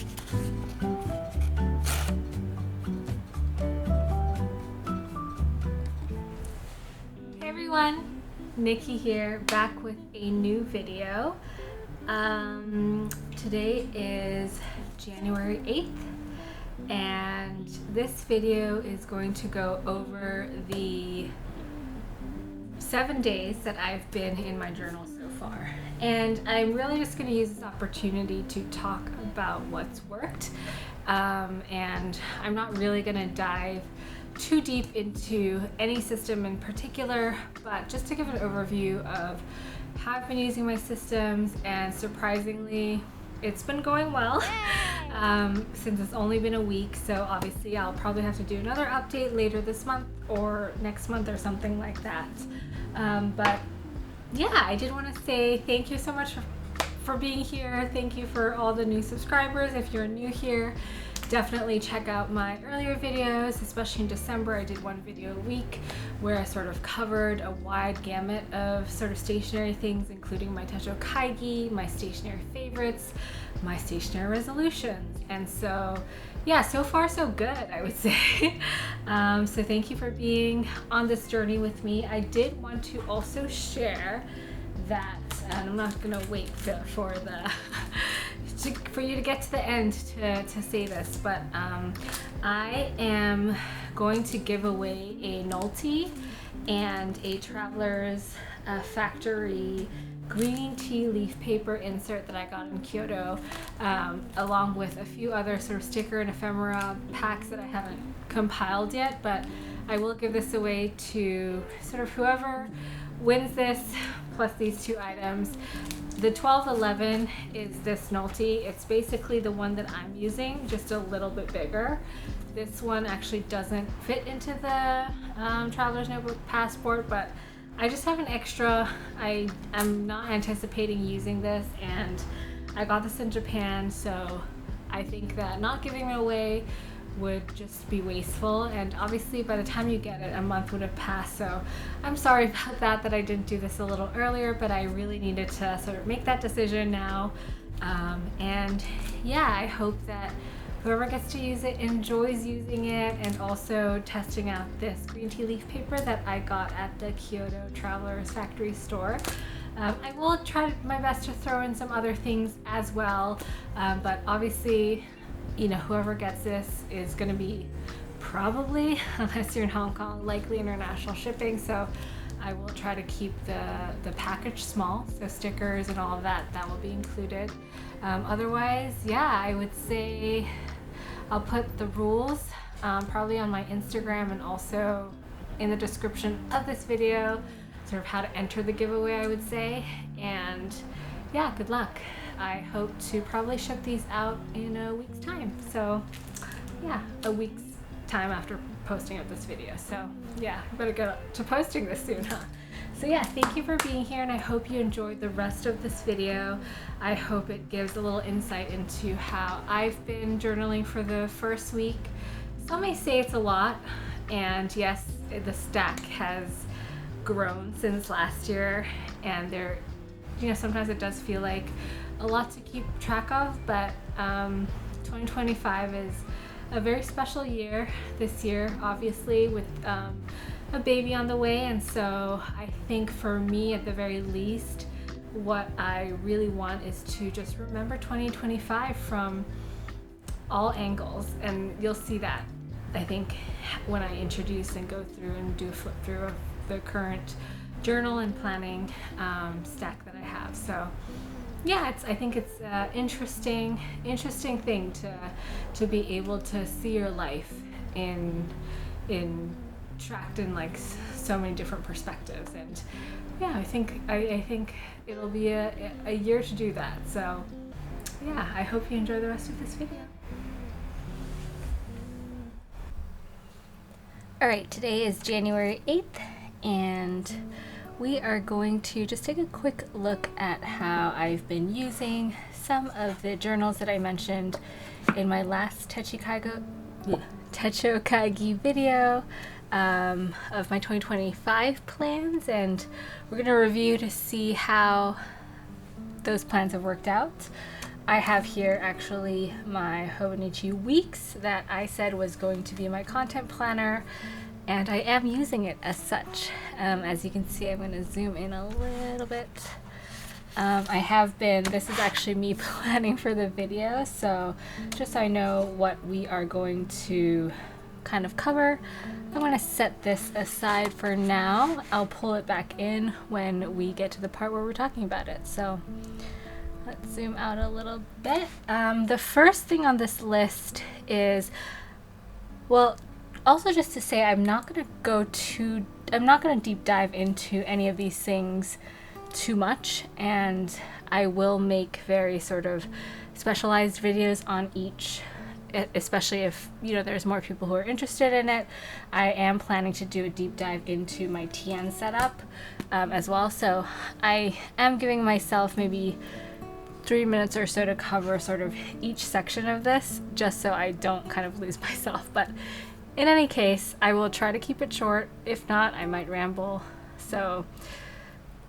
Hey everyone, Nikki here, back with a new video. Today is January 8th, and this video is going to go over the 7 days that I've been in my journal so far. And I'm really just going to use this opportunity to talk about what's worked. And I'm not really going to dive too deep into any system in particular, but just to give an overview of how I've been using my systems, and surprisingly, it's been going well since it's only been a week. So obviously I'll probably have to do another update later this month or next month or something like that. But yeah, I did want to say thank you so much for being here. Thank you for all the new subscribers. If you're new here, definitely check out my earlier videos, especially in December. I did one video a week where I sort of covered a wide gamut of sort of stationery things, including my Techo Kaigi, my stationery favorites, my stationery resolutions. And so yeah, so far so good, I would say. So thank you for being on this journey with me. I did want to also share that, and I'm not gonna wait for you to get to the end to say this, but I am going to give away a NOLTY and a Traveler's Factory green tea leaf paper insert that I got in Kyoto, along with a few other sort of sticker and ephemera packs that I haven't compiled yet, but I will give this away to sort of whoever wins this, plus these two items. The 1211 is this NOLTY. It's basically the one that I'm using, just a little bit bigger. This one actually doesn't fit into the Traveler's Notebook Passport, but I just have an extra. I am not anticipating using this, and I got this in Japan, so I think that not giving it away would just be wasteful, and obviously by the time you get it, a month would have passed. So I'm sorry about that I didn't do this a little earlier, but I really needed to sort of make that decision now. And yeah, I hope that whoever gets to use it enjoys using it, and also testing out this green tea leaf paper that I got at the Kyoto Traveler's Factory store. I will try my best to throw in some other things as well, but obviously, you know, whoever gets this is going to be probably, unless you're in Hong Kong, likely international shipping. So I will try to keep the package small, so stickers and all of that will be included. Otherwise, yeah, I would say I'll put the rules probably on my Instagram and also in the description of this video, sort of how to enter the giveaway, I would say. And yeah, good luck. I hope to probably ship these out in a week's time. So yeah, a week's time after posting of this video. So yeah, I better get to posting this soon, huh? So yeah, thank you for being here, and I hope you enjoyed the rest of this video. I hope it gives a little insight into how I've been journaling for the first week. Some may say it's a lot, and yes, the stack has grown since last year, and there, you know, sometimes it does feel like a lot to keep track of, but 2025 is a very special year this year, obviously, with a baby on the way. And so I think for me, at the very least, what I really want is to just remember 2025 from all angles, and you'll see that, I think, when I introduce and go through and do a flip through of the current journal and planning stack that I have. So yeah, I think it's an interesting thing to be able to see your life in tracked in like so many different perspectives. And yeah, I think it'll be a year to do that. So yeah, I hope you enjoy the rest of this video. All right, today is January 8th, and we are going to just take a quick look at how I've been using some of the journals that I mentioned in my last Techo Kaigi video of my 2025 plans, and we're going to review to see how those plans have worked out. I have here actually my Hobonichi Weeks that I said was going to be my content planner, and I am using it as such. As you can see, I'm going to zoom in a little bit. I have been, this is actually me planning for the video, so just so I know what we are going to kind of cover, I'm going to set this aside for now. I'll pull it back in when we get to the part where we're talking about it. So let's zoom out a little bit. The first thing on this list is, well, also just to say, I'm not going to deep dive into any of these things too much, and I will make very sort of specialized videos on each, especially if, you know, there's more people who are interested in it. I am planning to do a deep dive into my TN setup as well, so I am giving myself maybe 3 minutes or so to cover sort of each section of this, just so I don't kind of lose myself. But in any case, I will try to keep it short. If not, I might ramble. So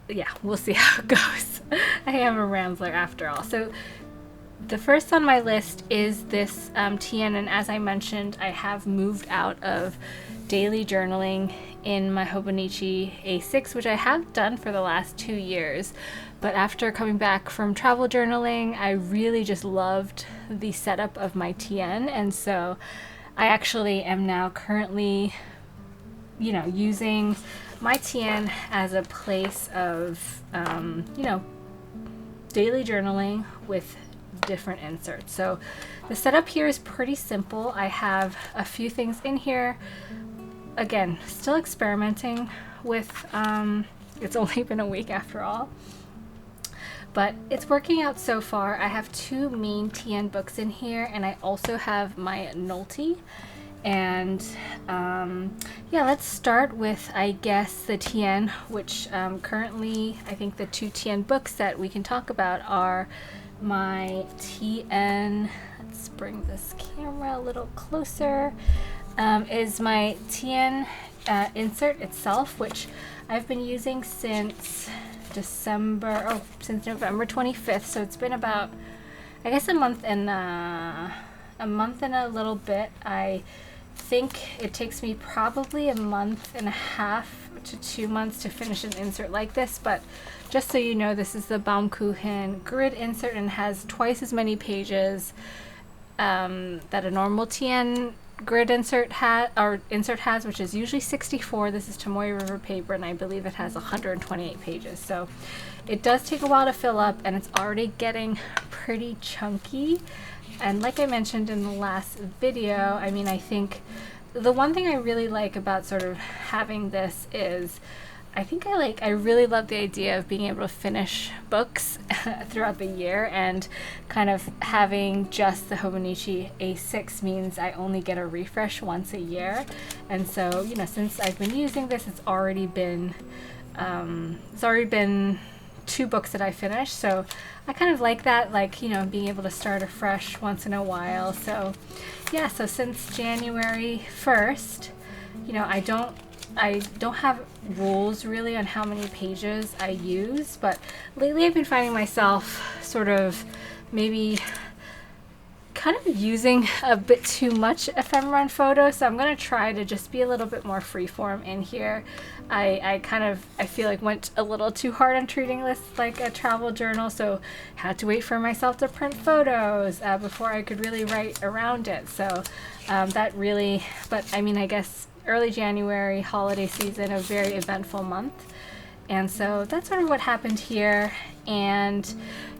yeah, we'll see how it goes. I am a rambler after all. So the first on my list is this TN, and as I mentioned, I have moved out of daily journaling in my Hobonichi A6, which I have done for the last 2 years. But after coming back from travel journaling, I really just loved the setup of my TN, and so I actually am now currently, you know, using my TN as a place of, you know, daily journaling with different inserts. So the setup here is pretty simple. I have a few things in here. Again, still experimenting with, it's only been a week after all, but it's working out so far. I have 2 main TN books in here, and I also have my NOLTY. And yeah, let's start with, I guess, the TN, which currently I think the 2 TN books that we can talk about are my TN, let's bring this camera a little closer, is my TN insert itself, which I've been using since since November 25th, so it's been about, I guess, a month and a little bit. I think it takes me probably a month and a half to 2 months to finish an insert like this, but just so you know, this is the Baumkuchen grid insert and has twice as many pages that a normal TN grid insert has, which is usually 64. This is Tomoe River paper, and I believe it has 128 pages. So it does take a while to fill up, and it's already getting pretty chunky. And like I mentioned in the last video, I mean, I think the one thing I really like about sort of having this is I really love the idea of being able to finish books throughout the year, and kind of having just the Hobonichi A6 means I only get a refresh once a year. And so, you know, since I've been using this, it's already been 2 books that I finished, so I kind of like that, like, you know, being able to start afresh once in a while. So yeah, so since January 1st, you know, I don't have rules really on how many pages I use, but lately I've been finding myself sort of maybe kind of using a bit too much ephemera and photo, so I'm going to try to just be a little bit more freeform in here. I feel like went a little too hard on treating this like a travel journal, so had to wait for myself to print photos before I could really write around it. So that really, but I mean, I guess early January, holiday season, a very eventful month. And so that's sort of what happened here. And,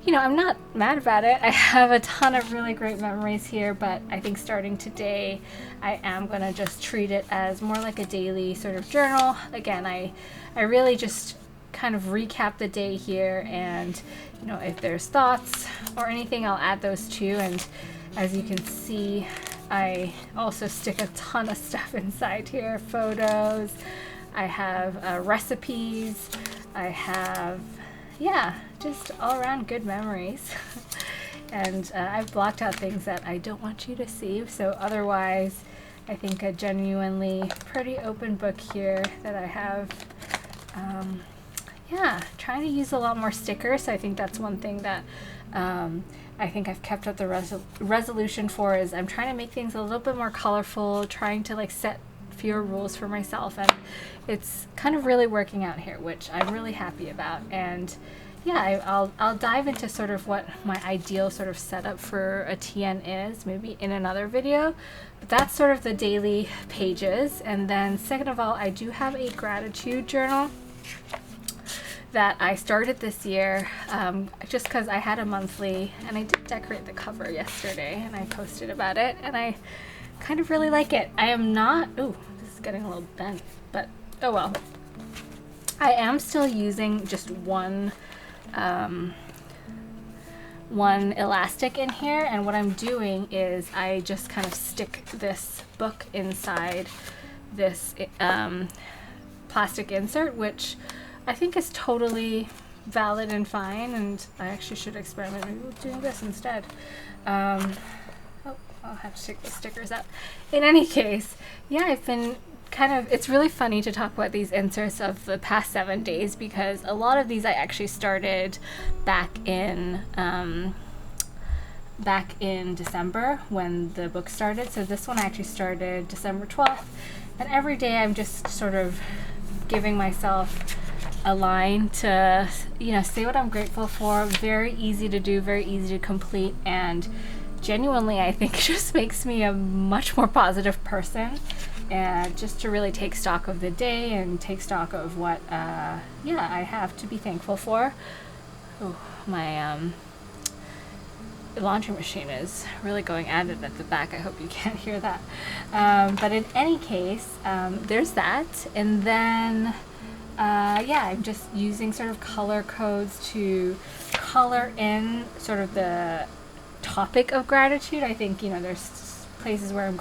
you know, I'm not mad about it. I have a ton of really great memories here, but I think starting today, I am going to just treat it as more like a daily sort of journal. Again, I really just kind of recap the day here, and, you know, if there's thoughts or anything, I'll add those too. And as you can see, I also stick a ton of stuff inside here, photos. I have recipes. I have, yeah, just all around good memories. And I've blocked out things that I don't want you to see. So otherwise, I think a genuinely pretty open book here that I have, yeah, trying to use a lot more stickers. So I think that's one thing that I think I've kept up the resolution for, is I'm trying to make things a little bit more colorful, trying to like set fewer rules for myself, and it's kind of really working out here, which I'm really happy about. And yeah, I'll dive into sort of what my ideal sort of setup for a TN is, maybe in another video. But that's sort of the daily pages. And then second of all, I do have a gratitude journal that I started this year, just because I had a monthly, and I did decorate the cover yesterday, and I posted about it, and I kind of really like it. I am not, ooh, this is getting a little bent, but oh well. I am still using just one elastic in here, and what I'm doing is I just kind of stick this book inside this plastic insert, which I think is totally valid and fine, and I actually should experiment maybe with doing this instead. Oh, I'll have to take the stickers out. In any case, yeah, I've been it's really funny to talk about these inserts of the past 7 days, because a lot of these I actually started back in December when the book started. So this one I actually started December 12th, and every day I'm just sort of giving myself a line to, you know, say what I'm grateful for. Very easy to do, very easy to complete, and genuinely I think it just makes me a much more positive person, and just to really take stock of the day and take stock of what I have to be thankful for. Oh, my laundry machine is really going at it at the back. I hope you can't hear that. But in any case, there's that. And then I'm just using sort of color codes to color in sort of the topic of gratitude. I think, you know, there's places where I'm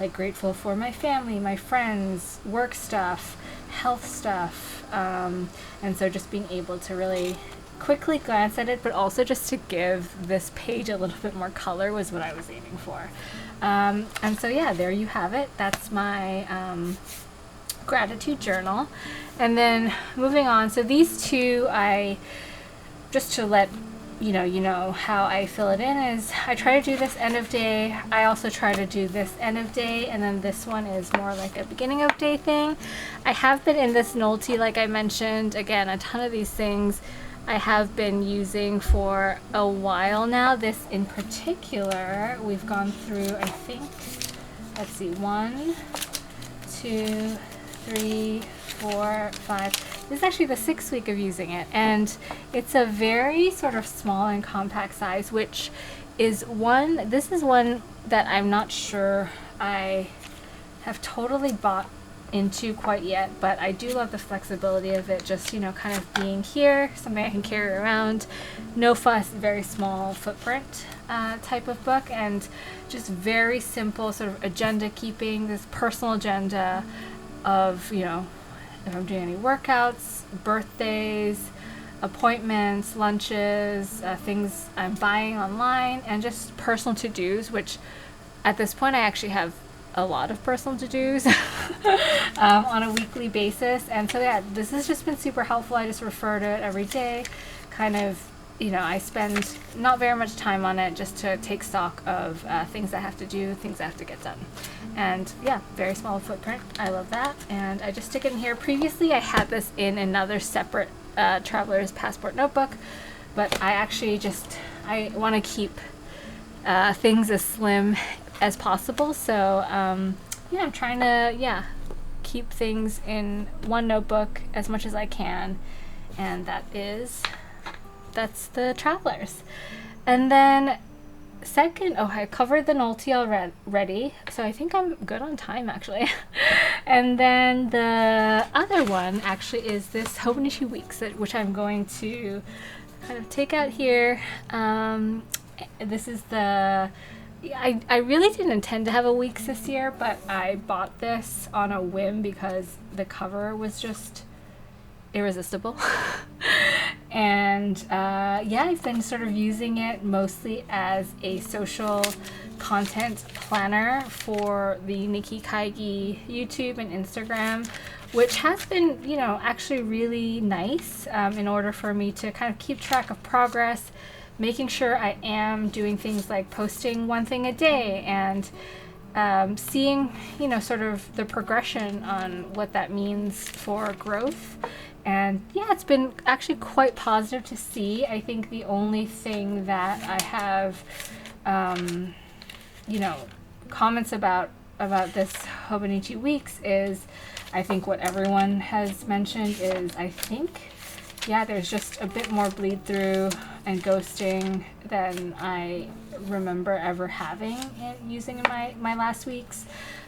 grateful for my family, my friends, work stuff, health stuff, and so just being able to really quickly glance at it, but also just to give this page a little bit more color was what I was aiming for. And so yeah, there you have it. That's my gratitude journal. And then moving on, so these two, just to let you know how I fill it in, is I try to do this end of day. I also try to do this end of day, and then this one is more like a beginning of day thing. I have been in this NOLTY, like I mentioned. Again, a ton of these things I have been using for a while now. This in particular, we've gone through, I think, let's see, 1, 2, 3, 4, 5. This is actually the 6th week of using it, and it's a very sort of small and compact size, which is this is one that I'm not sure I have totally bought into quite yet, but I do love the flexibility of it, just, you know, kind of being here, something I can carry around, no fuss, very small footprint type of book, and just very simple sort of agenda keeping, this personal agenda of, you know, if I'm doing any workouts, birthdays, appointments, lunches, things I'm buying online, and just personal to-dos, which at this point I actually have a lot of personal to-dos on a weekly basis. And so yeah, this has just been super helpful. I just refer to it every day, kind of, you know, I spend not very much time on it just to take stock of things I have to do, things I have to get done. And yeah, very small footprint. I love that. And I just stick it in here. Previously, I had this in another separate traveler's passport notebook, but I actually I want to keep things as slim as possible. So yeah, I'm trying to keep things in one notebook as much as I can. And that's the travelers. And then second, I covered the NOLTY already, so I think I'm good on time actually. And then the other one actually is this Hobonichi Weeks, which I'm going to kind of take out here. This is I really didn't intend to have a Weeks this year, but I bought this on a whim because the cover was just irresistible. And I've been sort of using it mostly as a social content planner for the Nikki Kaigi YouTube and Instagram, which has been, you know, actually really nice in order for me to kind of keep track of progress, making sure I am doing things like posting one thing a day and seeing, you know, sort of the progression on what that means for growth. And yeah, it's been actually quite positive to see. I think the only thing that I have, you know, comments about this Hobonichi weeks is, I think what everyone has mentioned is, I think, yeah, there's just a bit more bleed through and ghosting than I remember ever having using in my last weeks.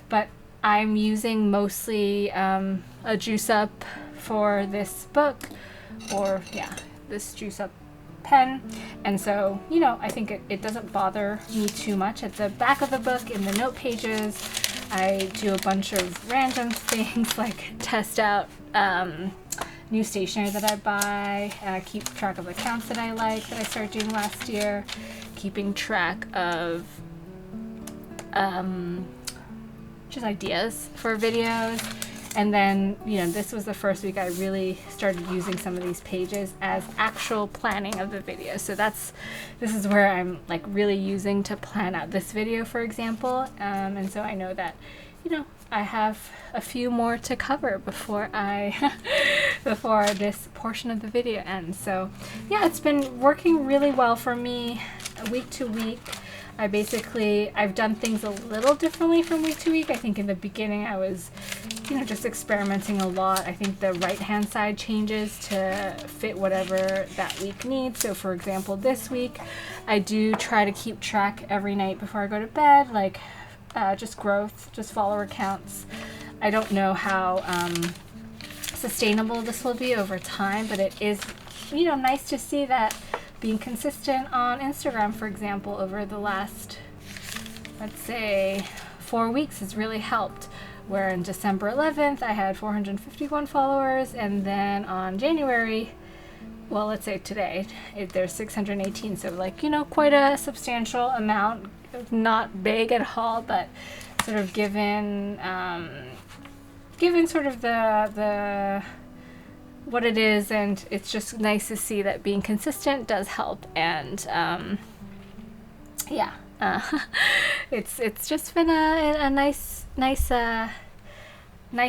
But I'm using mostly a juice up for this book, or yeah, this juice up pen. And so, you know, I think it doesn't bother me too much. At the back of the book, in the note pages, I do a bunch of random things like test out new stationery that I buy, keep track of accounts that I like that I started doing last year, keeping track of just ideas for videos. And then, you know, this was the first week I really started using some of these pages as actual planning of the video. So this is where I'm like really using to plan out this video, for example. And so I know that, you know, I have a few more to cover before before this portion of the video ends. So yeah, it's been working really well for me week to week. I've done things a little differently from week to week. I think in the beginning I was, you know, just experimenting a lot. I think the right hand side changes to fit whatever that week needs. So for example, this week I do try to keep track every night before I go to bed, like just growth, just follower counts. I don't know how sustainable this will be over time, but it is, you know, nice to see that being consistent on Instagram, for example, over the last, let's say, 4 weeks has really helped. Where on December 11th, I had 451 followers, and then on January, well, let's say today, there's 618. So like, you know, quite a substantial amount, not big at all, but sort of given sort of the what it is, and it's just nice to see that being consistent does help. And yeah, it's just been a nice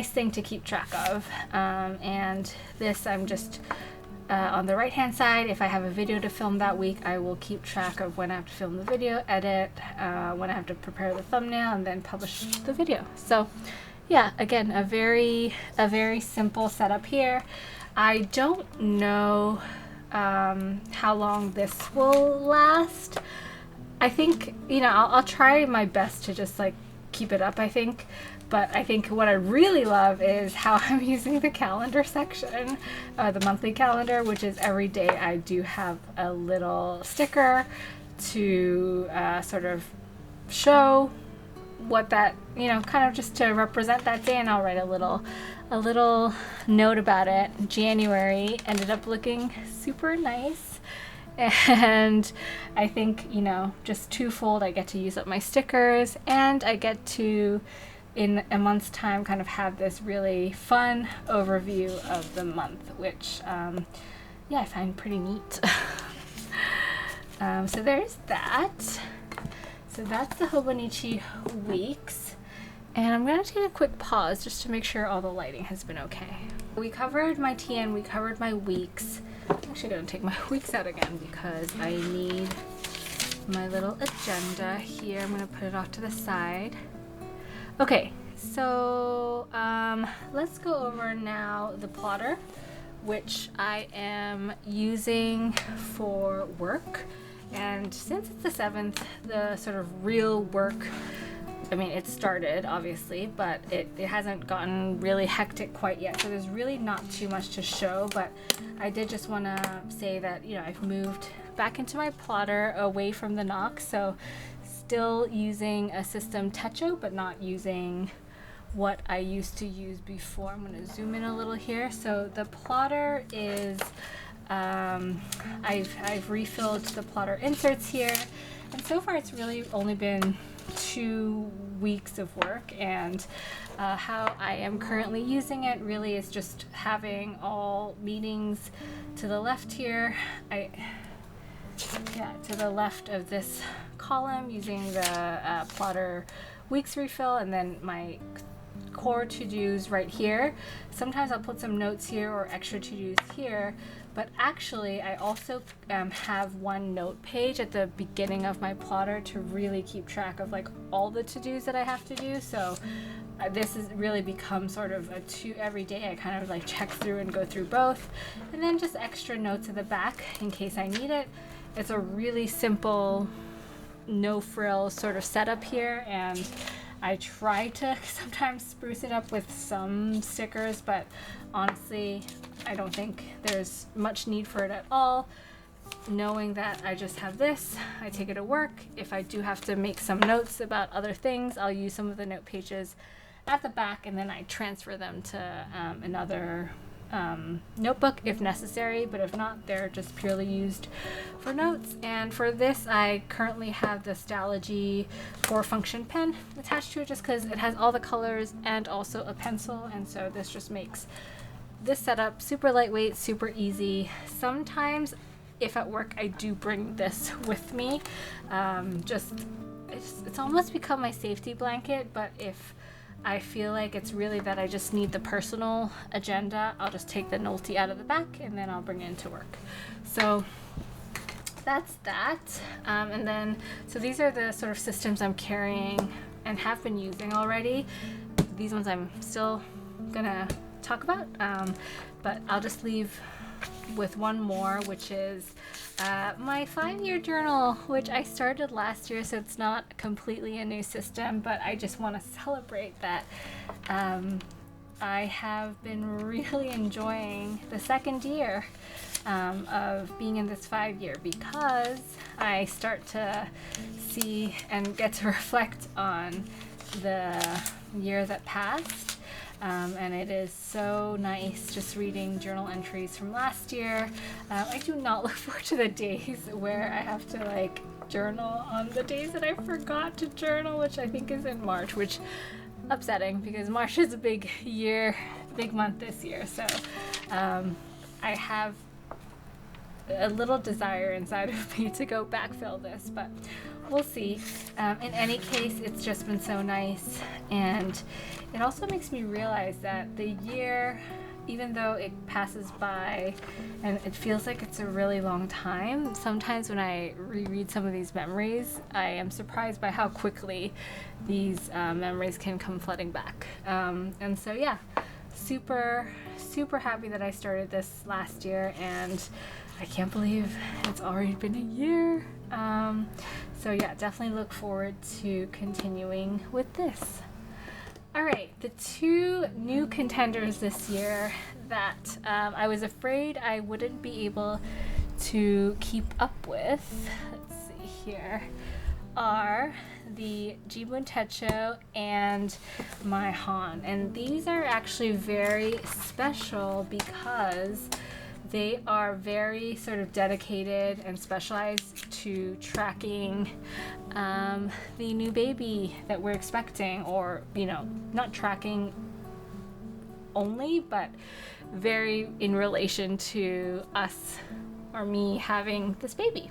thing to keep track of. And this, I'm just on the right hand side, if I have a video to film that week, I will keep track of when I have to film the video, edit, when I have to prepare the thumbnail, and then publish the video. So yeah, again, a very simple setup here. I don't know how long this will last. I think, you know, I'll try my best to just like keep it up, I think. But I think what I really love is how I'm using the calendar section, the monthly calendar, which is every day I do have a little sticker to sort of show what that, you know, kind of just to represent that day, and I'll write a little note about it. January ended up looking super nice, and I think, you know, just twofold, I get to use up my stickers, and I get to, in a month's time, kind of have this really fun overview of the month, which yeah, I find pretty neat. So there's that. So that's the Hobonichi weeks. And I'm going to take a quick pause just to make sure all the lighting has been okay. We covered my TN, we covered my weeks. I'm actually going to take my weeks out again because I need my little agenda here. I'm going to put it off to the side. Okay, so let's go over now the plotter, which I am using for work. And since it's the 7th, the sort of real work, I mean, it started obviously, but it hasn't gotten really hectic quite yet. So there's really not too much to show, but I did just want to say that, you know, I've moved back into my plotter away from the Knox. So still using a system Techo, but not using what I used to use before. I'm going to zoom in a little here. So the plotter is, I've refilled the plotter inserts here, and so far it's really only been 2 weeks of work, and how I am currently using it really is just having all meetings to the left here. To the left of this column, using the plotter weeks refill, and then my core to-dos right here. Sometimes I'll put some notes here or extra to-dos here, but actually I also have one note page at the beginning of my plotter to really keep track of like all the to-dos that I have to do. So this has really become sort of a every day I kind of like check through and go through both, and then just extra notes at the back in case I need it. It's a really simple, no frills sort of setup here, and I try to sometimes spruce it up with some stickers, but honestly, I don't think there's much need for it at all. Knowing that I just have this, I take it to work. If I do have to make some notes about other things, I'll use some of the note pages at the back, and then I transfer them to another notebook if necessary, but if not, they're just purely used for notes. And for this, I currently have the Stalogy 4-function pen attached to it just because it has all the colors and also a pencil, and so this just makes this setup super lightweight, super easy. Sometimes if at work I do bring this with me, it's almost become my safety blanket, but if I feel like it's really that I just need the personal agenda, I'll just take the NOLTY out of the back and then I'll bring it into work. So that's that. And then, so these are the sort of systems I'm carrying and have been using already. These ones I'm still gonna talk about, but I'll just leave with one more, which is my 5-year journal, which I started last year, so it's not completely a new system, but I just want to celebrate that I have been really enjoying the second year of being in this 5-year, because I start to see and get to reflect on the year that passed. And it is so nice just reading journal entries from last year. I do not look forward to the days where I have to like journal on the days that I forgot to journal, which I think is in March, which upsetting because March is a big month this year. So I have a little desire inside of me to go backfill this, but we'll see. In any case, it's just been so nice, and it also makes me realize that the year, even though it passes by and it feels like it's a really long time, sometimes when I reread some of these memories, I am surprised by how quickly these memories can come flooding back. And so yeah, super happy that I started this last year, and I can't believe it's already been a year. So yeah, definitely look forward to continuing with this. All right, the 2 new contenders this year that I was afraid I wouldn't be able to keep up with, let's see here, are the Jibun Techo and my Han. And these are actually very special because they are very sort of dedicated and specialized to tracking the new baby that we're expecting, or, you know, not tracking only, but very in relation to us or me having this baby.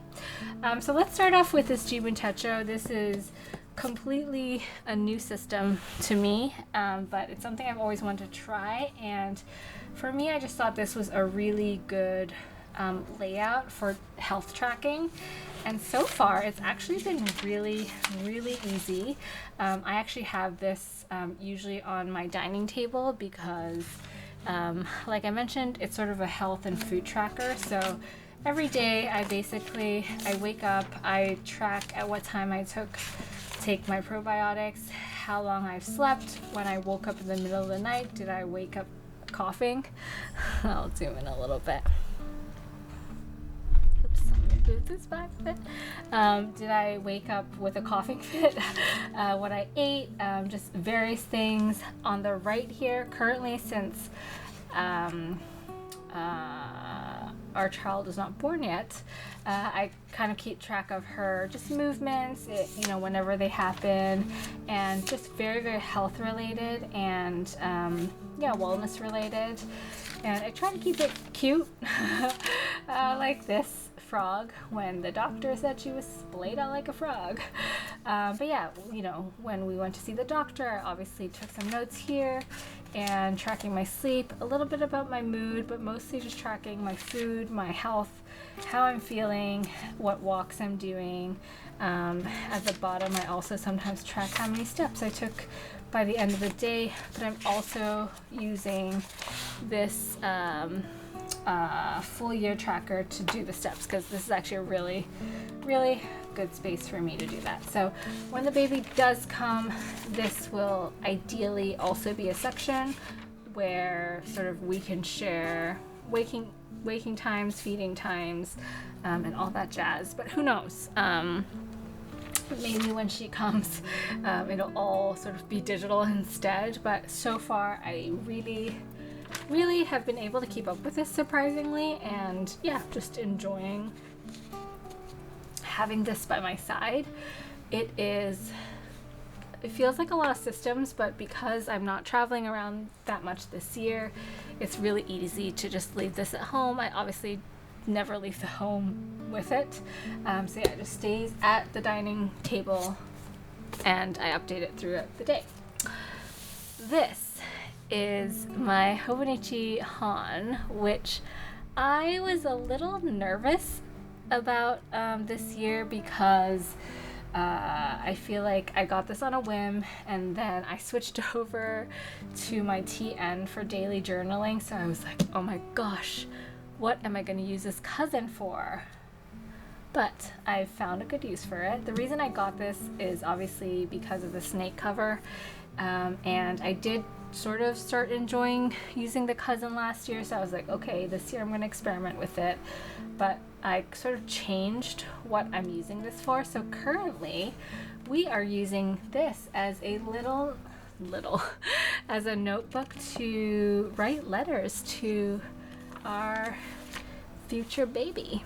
So let's start off with this Jibun Techo. This is completely a new system to me, but it's something I've always wanted to try, and for me, I just thought this was a really good layout for health tracking, and so far it's actually been really easy. I actually have this usually on my dining table because like I mentioned, it's sort of a health and food tracker. So every day I wake up, I track at what time I take my probiotics, how long I've slept, when I woke up in the middle of the night, did I wake up coughing? I'll zoom in a little bit. Oops, move this back a bit. Did I wake up with a coughing fit? What I ate, just various things. On the right here, currently since our child is not born yet, I kind of keep track of her just movements, whenever they happen, and just very, very health related and wellness related. And I try to keep it cute, like this frog when the doctor said she was splayed out like a frog. But yeah, when we went to see the doctor, I obviously took some notes here and tracking my sleep, a little bit about my mood, but mostly just tracking my food, my health, how I'm feeling, what walks I'm doing. At the bottom, I also sometimes track how many steps I took by the end of the day, but I'm also using this full year tracker to do the steps, because this is actually a really, really good space for me to do that. So when the baby does come, this will ideally also be a section where sort of we can share waking times, feeding times, and all that jazz. But who knows? Maybe when she comes, it'll all sort of be digital instead. But so far, I really have been able to keep up with this, surprisingly, and yeah, just enjoying having this by my side. It feels like a lot of systems, but because I'm not traveling around that much this year, it's really easy to just leave this at home. I obviously never leave the home with it, so yeah, it just stays at the dining table and I update it throughout the day. This is my Hobonichi Han, which I was a little nervous about this year because I feel like I got this on a whim, and then I switched over to my TN for daily journaling, so I was like, oh my gosh, what am I going to use this cousin for? But I found a good use for it. The reason I got this is obviously because of the snake cover, and I did sort of start enjoying using the cousin last year, so I was like, okay, this year I'm going to experiment with it. But I sort of changed what I'm using this for. So currently we are using this as a little as a notebook to write letters to our future baby.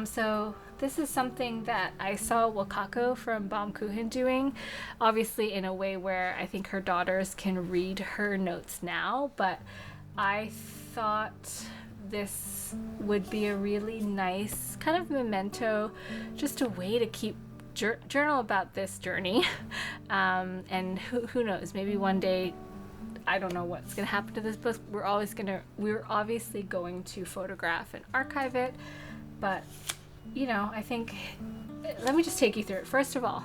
So this is something that I saw Wakako from Baumkuchen doing, obviously in a way where I think her daughters can read her notes now, but I thought this would be a really nice kind of memento, just a way to keep journal about this journey. And who knows, maybe one day, I don't know what's going to happen to this book. We're obviously going to photograph and archive it, but I think, let me just take you through it. First of all,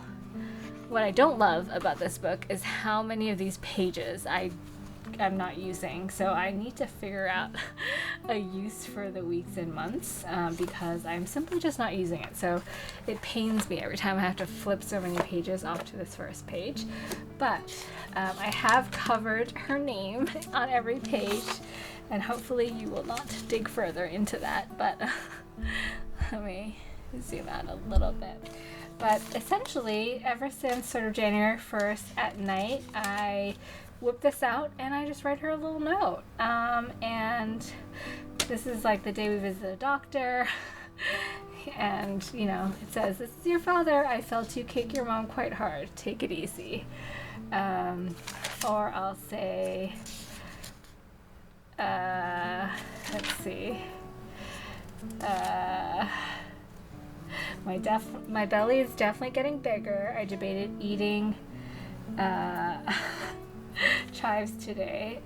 what I don't love about this book is how many of these pages I'm not using, so I need to figure out a use for the weeks and months, because I'm simply just not using it. So it pains me every time I have to flip so many pages off to this first page. But I have covered her name on every page, and hopefully you will not dig further into that. But let me zoom out a little bit. But essentially, ever since sort of January 1st at night, I whip this out and I just write her a little note. And this is like the day we visit the doctor. And, it says, "This is your father. I felt you kick your mom quite hard. Take it easy." Or I'll say, let's see. My belly is definitely getting bigger. I debated eating chives today.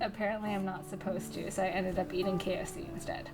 Apparently I'm not supposed to, so I ended up eating KFC instead.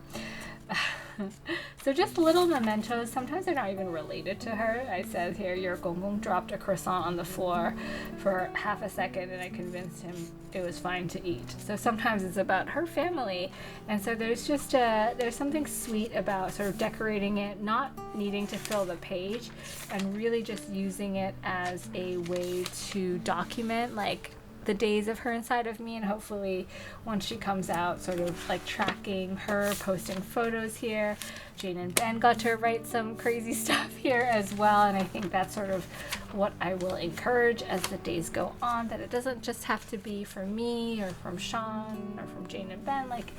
So just little mementos. Sometimes they're not even related to her. I said here, your gonggong dropped a croissant on the floor for half a second and I convinced him it was fine to eat. So sometimes it's about her family. And so there's just there's something sweet about sort of decorating it, not needing to fill the page, and really just using it as a way to document like the days of her inside of me, and hopefully once she comes out, sort of like tracking her, posting photos here. Jane and Ben got to write some crazy stuff here as well, and I think that's sort of what I will encourage as the days go on, that it doesn't just have to be from me or from Sean or from Jane and Ben. Like,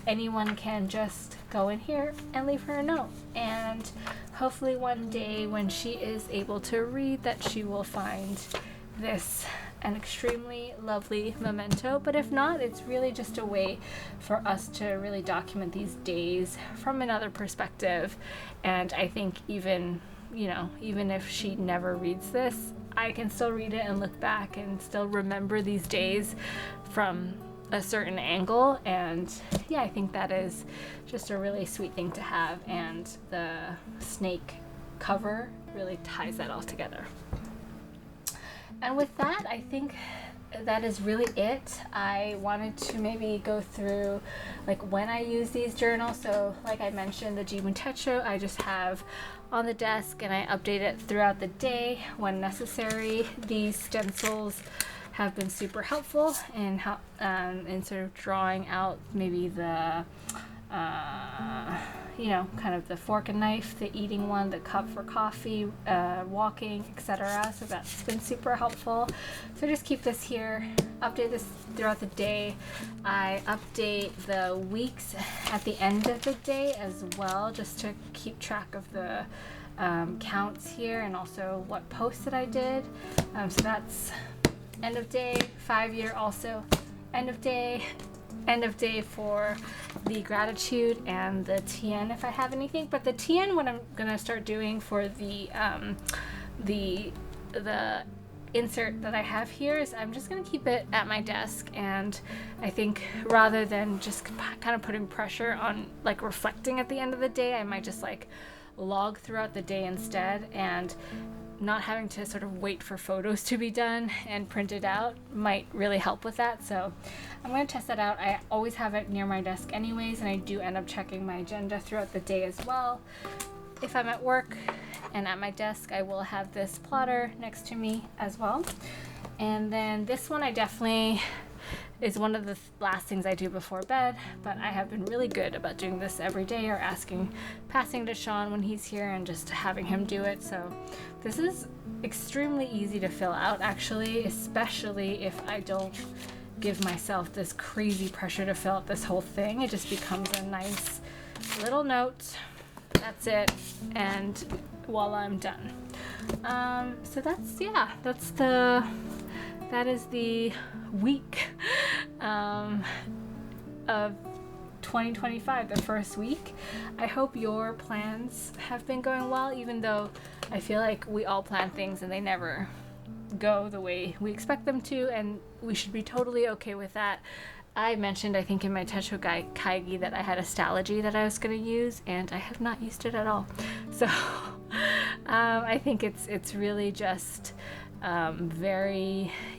anyone can just go in here and leave her a note. And hopefully one day when she is able to read, that she will find this an extremely lovely memento. But if not, it's really just a way for us to really document these days from another perspective. And I think even if she never reads this, I can still read it and look back and still remember these days from a certain angle. And yeah, I think that is just a really sweet thing to have, and the snake cover really ties that all together. And with that, I think that is really it. I wanted to maybe go through like when I use these journals. So like I mentioned, the Jibun Techo I just have on the desk, and I update it throughout the day when necessary. These stencils have been super helpful in sort of drawing out maybe the kind of the fork and knife, the eating one, the cup for coffee, walking, etc. So that's been super helpful. So just keep this here, update this throughout the day. I update the weeks at the end of the day as well, just to keep track of the counts here, and also what posts that I did. So that's end of day, 5-year also, end of day for the gratitude, and the TN if I have anything. But the TN, what I'm gonna start doing for the insert that I have here, is I'm just gonna keep it at my desk. And I think rather than just kind of putting pressure on like reflecting at the end of the day, I might just like log throughout the day instead, and not having to sort of wait for photos to be done and printed out might really help with that. So I'm going to test that out. I always have it near my desk anyways, and I do end up checking my agenda throughout the day as well. If I'm at work and at my desk, I will have this plotter next to me as well. And then this one I definitely is one of the last things I do before bed, but I have been really good about doing this every day, or passing to Sean when he's here and just having him do it. So this is extremely easy to fill out, actually, especially if I don't give myself this crazy pressure to fill out this whole thing. It just becomes a nice little note. That's it, and voila, I'm done. So that is the week of 2025, the first week. I hope your plans have been going well, even though I feel like we all plan things and they never go the way we expect them to, and we should be totally okay with that. I mentioned, I think in my Techo Kaigi, that I had a Stalogy that I was going to use, and I have not used it at all. So I think it's really just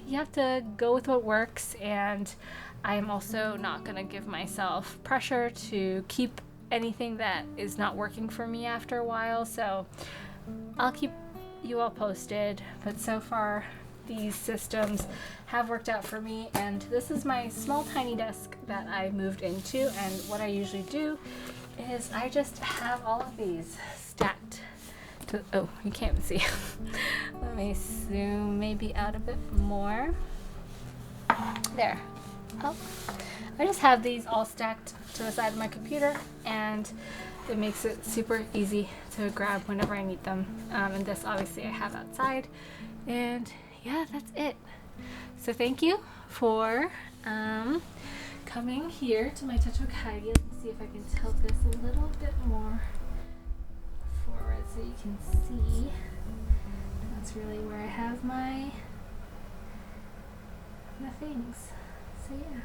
you have to go with what works, and I am also not going to give myself pressure to keep anything that is not working for me after a while. So I'll keep you all posted, but so far these systems have worked out for me. And this is my small tiny desk that I moved into, and what I usually do is I just have all of these stacked to, oh, you can't even see. Let me zoom maybe out a bit more. There. Oh, I just have these all stacked to the side of my computer, and it makes it super easy to grab whenever I need them. And this obviously I have outside, and yeah, that's it. So thank you for coming here to my Techo Kaigi. Let me see if I can tilt this a little bit more forward so you can see. That's really where I have my things. So yeah.